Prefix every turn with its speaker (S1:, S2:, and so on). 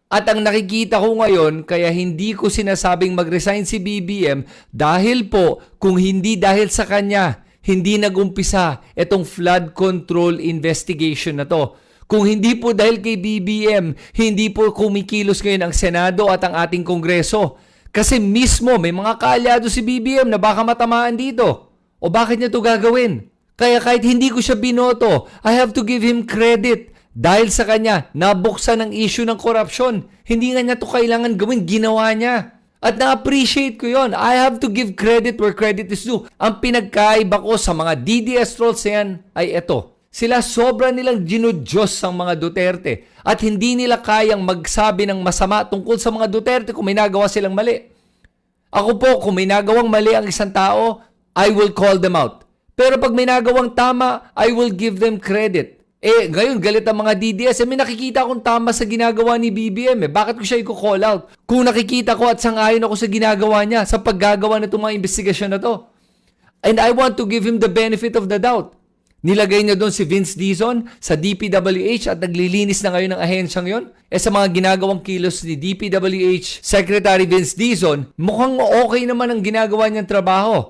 S1: At ang nakikita ko ngayon, kaya hindi ko sinasabing mag-resign si BBM dahil po, kung hindi dahil sa kanya, hindi nagumpisa itong flood control investigation na to. Kung hindi po dahil kay BBM, hindi po kumikilos ngayon ang Senado at ang ating Kongreso. Kasi mismo may mga kaalyado si BBM na baka matamaan dito. O bakit niya to gagawin? Kaya kahit hindi ko siya binoto, I have to give him credit. Dahil sa kanya, nabuksan ang issue ng korupsyon. Hindi nga niya to kailangan gawin, ginawa niya. At na-appreciate ko yon. I have to give credit where credit is due. Ang pinagkaiba ko sa mga DDS trolls yan ay ito. Sila sobra nilang ginudyos ang mga Duterte at hindi nila kayang magsabi ng masama tungkol sa mga Duterte kung may nagawa silang mali. Ako po, kung may nagawang mali ang isang tao, I will call them out. Pero pag may nagawang tama, I will give them credit. Ngayon, galit ang mga DDS. May nakikita akong tama sa ginagawa ni BBM. Bakit ko siya i-call out? Kung nakikita ko at sangayon ako sa ginagawa niya, sa paggagawa na itong mga investigasyon na to. And I want to give him the benefit of the doubt. Nilagay niya doon si Vince Dizon sa DPWH at naglilinis na ngayon ng ahensyang yon. Sa mga ginagawang kilos ni DPWH Secretary Vince Dizon, mukhang okay naman ang ginagawa niyang trabaho.